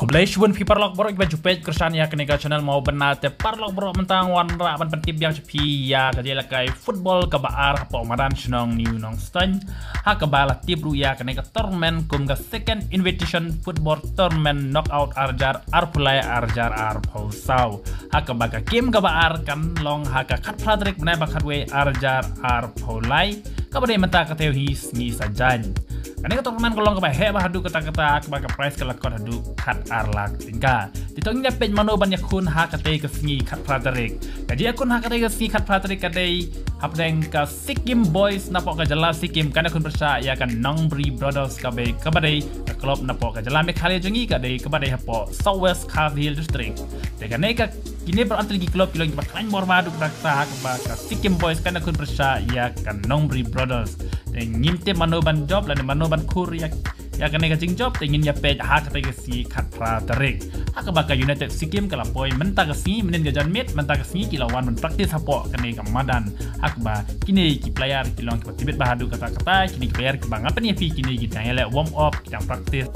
Kebelah pun people lock borok baju page kersan ya kena channel mau benar te parlok borok mentang wan ra ban pentip yang cepi ya kerja lakai football ke baar apa maran senong new nong stan ha ke bala tip ru ya kena tournament kum ke second invitation football tournament knockout arjar arpulai arjar arpulsau ha ke baga game ke baar kan long ha ke kat pradrik menai bakat we arjar arpulai kabade menta ke teu his ni sajan karena ke tournament kolong ke bahe bahadu kata-kata ke baga prize ke lakon hadu kat arlak tinggal ditongnya page mano banyak kun ha kate ke singi kat pradrik jadi akun ha kate ke singi kat pradrik kate hapdeng ke Sikkim boys napok ke jelas Sikkim karena kun percaya kan Nongbri brothers kabade ke klub napok ke jelas mekhali jengi kade kabade hapo Southwest Kargil district dengan ka kini berantri klub kilo baklan mormadu kata ke Sikkim boys karena kun percaya kan Nongbri brothers dan ngimte mano ban job lan mano ban kur ya kena kacing job ingin ya page ha kata ke si kat pradrik ha ke baka United Sikkim kala poi menta ke si menen gajan mit menta ke si kilawan men praktis hapo kena ke madan ha ke ba kini ki player kilong ke tibet bahadu kata-kata kini ki player ke bang apa ni fi kini kita yang warm up kita praktis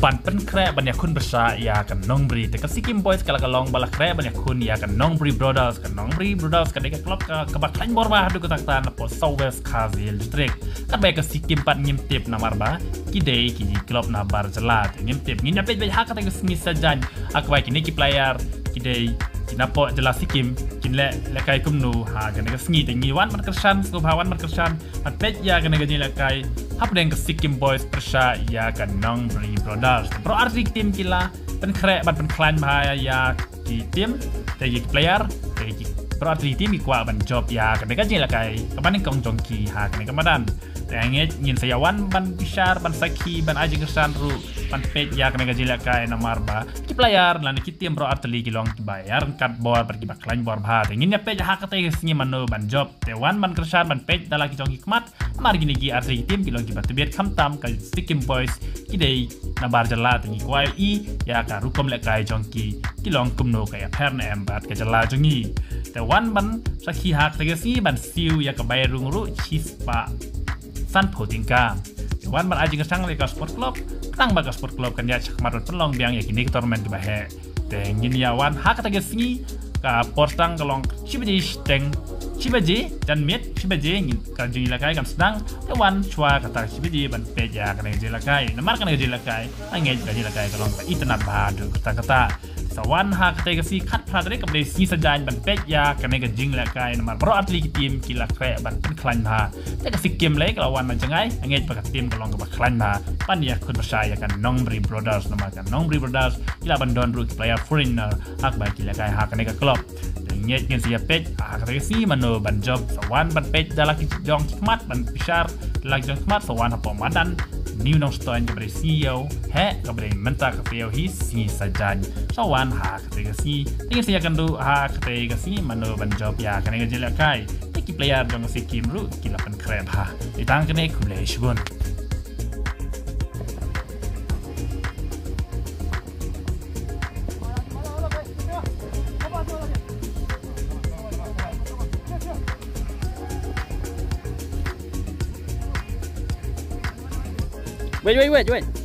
ban pen kre banyak kun besar ya kan Nongbri te ke Sikkim boys kala kalong bala kre banyak kun ya kan Nongbri brothers kada ke klub ke baklan borba hadu kata-kata napo Southwest Kargil district kan baik ke Sikkim pat ngimtip namarba kidei kini klub na bar jelat ngimtip nginya pej hak kata ngi sajan ak baik kini ki player kidei kinapo jelas Sikkim kinle lekai kumnu ha kena ke sngi tengi wan markersan subhawan markersan pat pej ya kena ke lekai hap deng ke Sikkim boys persya ya kan Nongbri brothers pro arti tim kila pen krek ban pen klan bahaya ya ki tim tegi player tegi pro arti tim ikwa ban job ya kena ke lekai kapan kong jongki ha kena kemadan Tengit ngin sayawan ban bisar ban saki ban aji kersan ru ban page ya kena gajila kai nomor ba ki player lan ki tim pro arteli kilong bayar kat bor pergi baklan bor bah ngin ya page hak kate singi mano ban job tewan ban kersan ban page dala ki jong hikmat mar gini ki arteli tim kilong ki batbiet kamtam ka Sikkim boys ki dei na bar jala tingi kwai I ya ka rukom le kai jong ki kilong kumno ka ya perne embat ka jala jongi tewan ban saki hak te si ban siu ya ka bayarung ru chispa San Potingka wan ban aji ngesang le ka sport club tang baga sport club kan ya chakmarot pelong biang ya kini ke tournament di bahe tengin ya wan ha kata singi ka portang kalong chibaji teng chibaji dan mit chibaji ngin ka jingi lakai kan sedang wan chwa kata chibaji ban peja kan jingi lakai namar kan jingi lakai angej ka jingi lakai kalong internet bahadu kata sawan ha kata si kat pradrik ka beli singi sajan ban peja kan jingi lakai namar pro atli tim kila kre ban klan ha te ka Sikkim le lawan manjangai angej pakat tim kalong ka klan ha pan ya kun percaya kan Nongbri brothers nama kan Nongbri brothers kila ban don ru player foreigner hak ba kila kai ha kan ka klub ngej ngin sia page ha kata si mano ban job sawan ban page dalaki jong hikmat ban pisar dalaki jong hikmat sawan apa madan new nong stan kepada CEO he kepada menta kafeo his singi sajan sawan ha kata si tinggal sia kan du ha kata si mano ban job ya kan ngej lakai ki player jong Sikkim ru kila pan kreb ha ditang kene kulesh bun Wait.